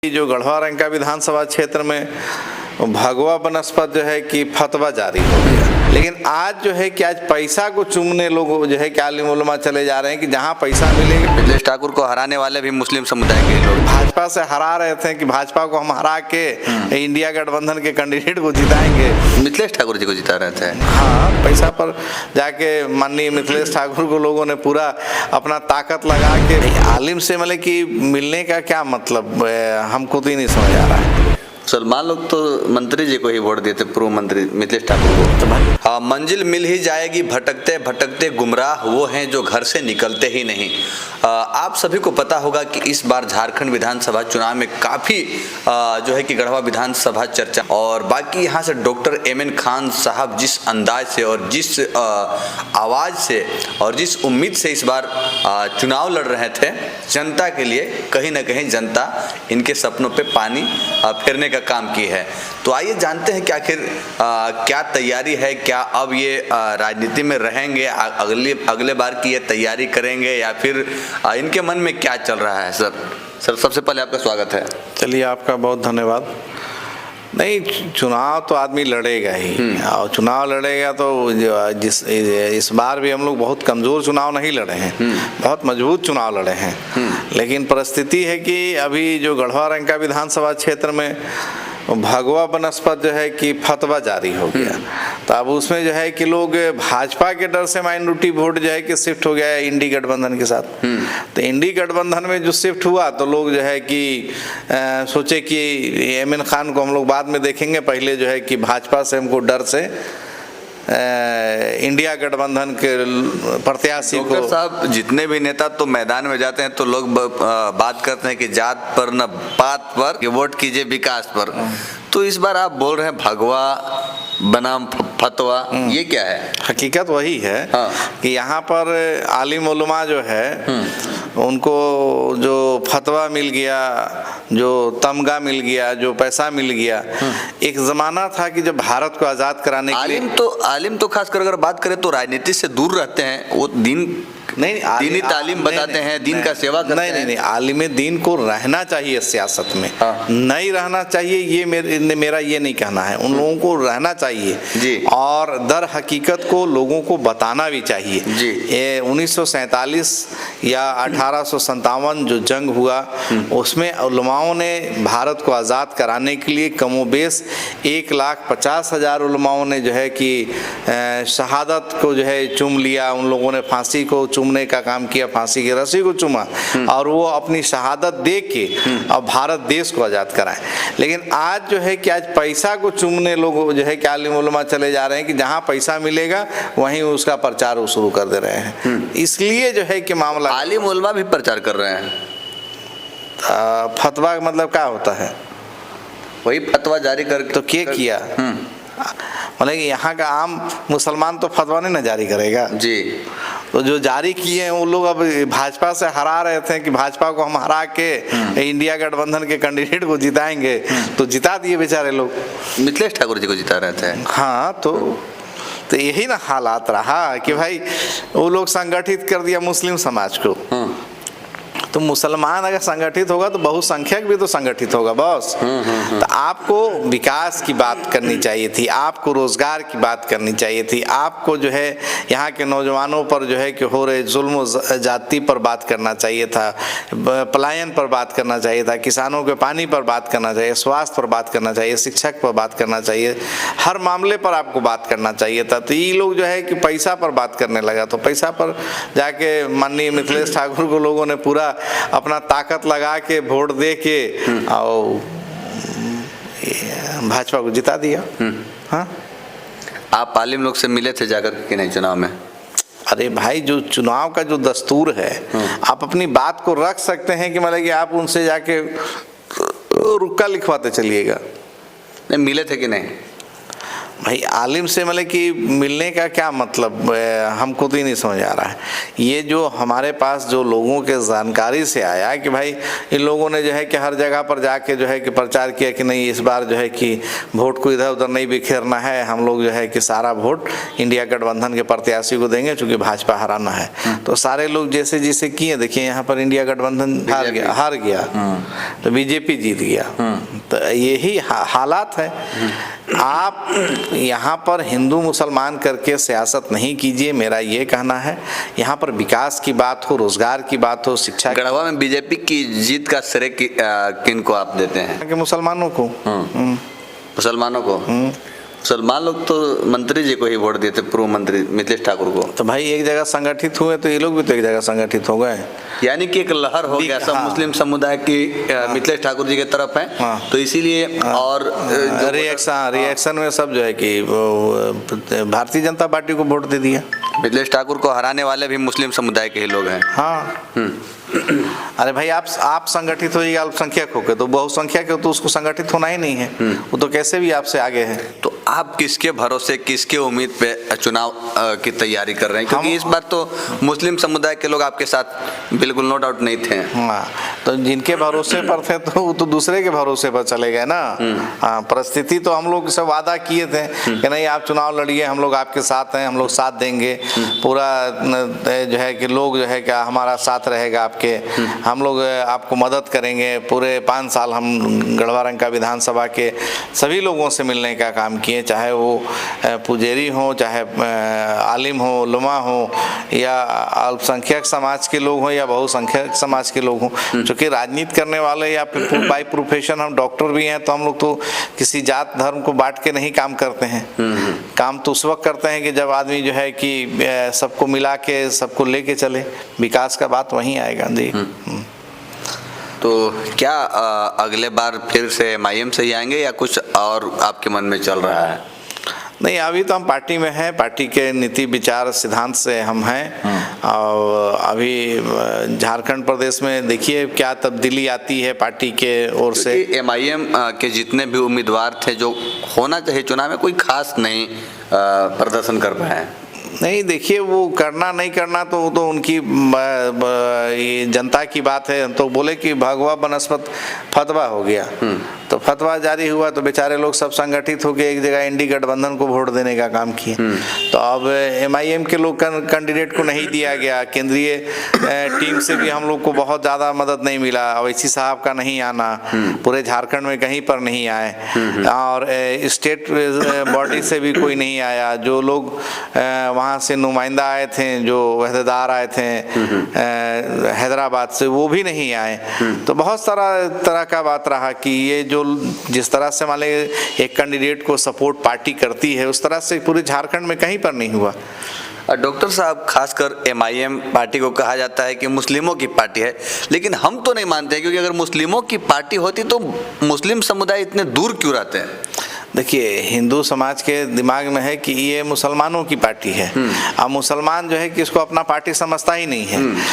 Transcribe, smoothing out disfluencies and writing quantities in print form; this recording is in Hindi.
जो गढ़वा रंका विधानसभा क्षेत्र में भगवा बनस्पत जो है कि फतवा जारी हो गया, लेकिन आज जो है कि आज पैसा को चूमने लोग जो है कि आलिम उलमा चले जा रहे हैं कि जहां पैसा मिलेगा। मिथिलेश ठाकुर को हराने वाले भी मुस्लिम समुदाय के लोग भाजपा से हरा रहे थे कि भाजपा को हम हरा के इंडिया गठबंधन के कैंडिडेट को जिताएंगे। मिथिलेश ठाकुर जी को जिता रहे थे। हाँ, पैसा पर जाके माननीय मिथिलेश ठाकुर को लोगों ने पूरा अपना ताकत लगा के आलिम से मतलब कि मिलने का क्या मतलब हमको तो ही नहीं समझ आ रहा है। सलमान लोग तो मंत्री जी को ही वोट देते, पूर्व मंत्री मिथिलेश ठाकुर को। मंजिल मिल ही जाएगी, भटकते भटकते गुमराह वो हैं जो घर से निकलते ही नहीं। आप सभी को पता होगा कि इस बार झारखंड विधानसभा चुनाव में काफ़ी जो है कि गढ़वा विधानसभा चर्चा, और बाकी यहाँ से डॉक्टर एमएन खान साहब जिस अंदाज से और जिस आवाज़ से और जिस उम्मीद से इस बार चुनाव लड़ रहे थे जनता के लिए, कहीं ना कहीं जनता इनके सपनों पे पानी फेरने का काम की है। तो आइए जानते हैं कि आखिर क्या तैयारी है, क्या अब ये राजनीति में रहेंगे, अगले बार की ये तैयारी करेंगे, या फिर इनके मन में क्या चल रहा है। सर सबसे पहले आपका स्वागत है। चलिए, आपका बहुत धन्यवाद। नहीं, चुनाव तो आदमी लड़ेगा ही, और चुनाव लड़ेगा तो इस बार भी हम लोग बहुत कमज़ोर चुनाव नहीं लड़े हैं, बहुत मजबूत चुनाव लड़े हैं। लेकिन परिस्थिति है कि अभी जो गढ़वा रंका विधानसभा क्षेत्र में भगवा बनस्पत जो है कि फतवा जारी हो गया, तो अब उसमें जो है कि लोग भाजपा के डर से माइनॉरिटी वोट जो है कि शिफ्ट हो गया है इंडी गठबंधन के साथ। तो इंडी गठबंधन में जो शिफ्ट हुआ तो लोग जो है कि सोचे कि एमएन खान को हम लोग बाद में देखेंगे, पहले जो है कि भाजपा से हमको डर से इंडिया गठबंधन के प्रत्याशी को। डॉक्टर साहब, जितने भी नेता तो मैदान में जाते हैं तो लोग बात करते हैं कि जात पर न पात पर, कि वोट कीजिए विकास पर। तो इस बार आप बोल रहे हैं भगवा बनाम फतवा, ये क्या है? हकीकत वही है कि यहाँ पर आलिम उलमा जो है उनको जो फतवा मिल गया, जो तमगा मिल गया, जो पैसा मिल गया। एक जमाना था कि जब भारत को आज़ाद कराने के लिए आलिम तो खासकर अगर बात करें तो राजनीति से दूर रहते हैं, वो दीनी तालीम बताते हैं, दीन का सेवा करते हैं। नहीं, आलिम दीन को रहना चाहिए सियासत में, नहीं रहना चाहिए ये मेरा ये नहीं कहना है। उन लोगों को रहना चाहिए जी, और दर हकीकत को लोगों को बताना भी चाहिए जी। 1947 या 1857 जो जंग हुआ, उसमें उलमाओं ने भारत को आज़ाद कराने के लिए कमोबेश 1,50,000 उलमाओं ने जो है कि शहादत को जो है चूम लिया। उन लोगों ने फांसी को चूमने का काम किया, फांसी की रस्सी को चूमा, और वो अपनी शहादत दे के अब भारत देश को आज़ाद कराएं। लेकिन आज जो है कि आज पैसा को चूमने लोग जो है कि आलिम उलमा चले जा रहे हैं कि जहां पैसा मिलेगा वहीं उसका प्रचार शुरू कर दे रहे हैं। इसलिए जो है कि मामला, आलिम उलमा भी प्रचार कर रहे हैं। फतवा का मतलब क्या होता है? वही फतवा जारी कर तो क्या किया? मतलब कि यहाँ का आम मुसलमान तो फतवा नहीं ना जारी करेगा जी। तो जो जारी किए हैं वो लोग अब भाजपा से हरा रहे थे कि भाजपा को हम हरा के इंडिया गठबंधन के कैंडिडेट को जिताएंगे, तो जिता दिए बेचारे लोग। मिथिलेश ठाकुर जी को जिता रहे थे। हाँ, तो यही ना हालात रहा कि भाई वो लोग संगठित कर दिया मुस्लिम समाज को। तो मुसलमान अगर संगठित होगा तो बहुसंख्यक भी तो संगठित होगा बॉस। तो आपको विकास की बात करनी चाहिए थी, आपको रोजगार की बात करनी चाहिए थी, आपको जो है यहाँ के नौजवानों पर जो है कि हो रहे जुल्म जाति पर बात करना चाहिए था, पलायन पर बात करना चाहिए था, किसानों के पानी पर बात करना चाहिए, स्वास्थ्य पर बात करना चाहिए, शिक्षक पर बात करना चाहिए, हर मामले पर आपको बात करना चाहिए था। तो ये लोग जो है कि पैसा पर बात करने लगा, तो पैसा पर जाके माननीय मिथिलेश ठाकुर को लोगों ने पूरा अपना ताकत लगा के वोट दे के और भाजपा को जिता दिया। हाँ, आप आलिम लोग से मिले थे जाकर कि नहीं चुनाव में? अरे भाई, जो चुनाव का जो दस्तूर है, आप अपनी बात को रख सकते हैं कि मतलब कि आप उनसे जाके रुक्का लिखवाते चलिएगा। नहीं, मिले थे कि नहीं? भाई आलिम से मतलब कि मिलने का क्या मतलब, हमको तो ही नहीं समझ आ रहा है। ये जो हमारे पास जो लोगों के जानकारी से आया कि भाई इन लोगों ने जो है कि हर जगह पर जाके जो है कि प्रचार किया कि नहीं इस बार जो है कि वोट को इधर उधर नहीं बिखेरना है, हम लोग जो है कि सारा वोट इंडिया गठबंधन के प्रत्याशी को देंगे क्योंकि भाजपा हराना है। तो सारे लोग जैसे जैसे किए, देखिए यहाँ पर इंडिया गठबंधन हार गया तो बीजेपी जीत गया। तो यही हालात है। आप यहाँ पर हिंदू मुसलमान करके सियासत नहीं कीजिए, मेरा ये कहना है। यहाँ पर विकास की बात हो, रोजगार की बात हो, शिक्षा। गढ़वा में बीजेपी की जीत का श्रेय किन को आप देते हैं? कि मुसलमानों को। मुसलमानों को? मुसलमान लोग तो मंत्री जी को ही वोट देते, पूर्व मंत्री मिथिलेश ठाकुर को। तो भाई एक जगह संगठित हुए तो ये लोग भी तो एक जगह संगठित हो गए, यानी कि एक लहर हो गया सब मुस्लिम समुदाय की मिथिलेश ठाकुर जी की तरफ है। तो इसीलिए और रिएक्शन में सब जो है कि भारतीय जनता पार्टी को वोट दे दिया। मिथिलेश ठाकुर को हराने वाले भी मुस्लिम समुदाय के ही लोग हैं। हाँ। अरे भाई आप संगठित होइए अल्पसंख्यक होकर, तो बहुसंख्यक हो तो उसको संगठित होना ही नहीं है, वो तो कैसे भी आपसे आगे है। तो आप किसके भरोसे, किसके उम्मीद पे चुनाव की तैयारी कर रहे हैं? क्योंकि इस बार तो मुस्लिम समुदाय के लोग आपके साथ बिल्कुल नो डाउट नहीं थे। हाँ, तो जिनके भरोसे पर थे तो वो तो दूसरे के भरोसे पर चले गए ना। हाँ, परिस्थिति तो हम लोग से वादा किए थे कि नहीं आप चुनाव लड़िए, हम लोग आपके साथ हैं, हम लोग साथ देंगे, पूरा जो है कि लोग जो है क्या हमारा साथ रहेगा आपके, हम लोग आपको मदद करेंगे। पूरे 5 साल हम गढ़वा रंका विधानसभा के सभी लोगों से मिलने का काम किए, चाहे वो पुजेरी हो, चाहे आलिम हो, उलमा हो, या अल्पसंख्यक समाज के लोग हों या बहुसंख्यक समाज के लोग हों। क्योंकि राजनीति करने वाले या बाई प्रोफेशन हम डॉक्टर भी हैं, तो हम लोग तो किसी जात धर्म को बांट के नहीं काम करते हैं। काम तो उस वक्त करते हैं कि जब आदमी जो है कि सबको मिला के सबको लेके चले, विकास का बात वहीं आएगा। जी। तो क्या अगले बार फिर से MIM से ही आएंगे या कुछ और आपके मन में चल रहा है? नहीं, अभी तो हम पार्टी में हैं, पार्टी के नीति विचार सिद्धांत से हम हैं। और अभी झारखंड प्रदेश में देखिए क्या तब्दीली आती है पार्टी के ओर से। MIM के जितने भी उम्मीदवार थे जो होना चाहिए चुनाव में, कोई खास नहीं प्रदर्शन कर पाए हैं। नहीं, देखिए वो करना नहीं करना तो वो तो उनकी जनता की बात है। तो बोले कि भगवा बनस्पत फतवा हो गया, तो फतवा जारी हुआ तो बेचारे लोग सब संगठित होकर एक जगह इंडी गठबंधन को वोट देने का काम किए। तो अब MIM के लोग कैंडिडेट को नहीं दिया गया, केंद्रीय टीम से भी हम लोग को बहुत ज़्यादा मदद नहीं मिला। अवैसी साहब का नहीं आना, पूरे झारखंड में कहीं पर नहीं आए, और स्टेट बॉडी से भी कोई नहीं आया। जो लोग वहाँ से नुमाइंदा आए थे, जो वहदेदार आए थे हैदराबाद से, वो भी नहीं आए। तो बहुत सारा तरह का बात रहा कि ये जो जिस तरह से मान लीजिए एक कैंडिडेट को सपोर्ट पार्टी करती है, उस तरह से पूरे झारखंड में कहीं पर नहीं हुआ। डॉक्टर साहब, खासकर MIM पार्टी को कहा जाता है कि मुस्लिमों की पार्टी है, लेकिन हम तो नहीं मानते हैं, क्योंकि अगर मुस्लिमों की पार्टी होती तो मुस्लिम समुदाय इतने दूर क्यों रहते हैं? देखिए, हिंदू समाज के दिमाग में है कि ये मुसलमानों की पार्टी है। अब मुसलमान जो है कि इसको अपना पार्टी समझता ही नहीं है।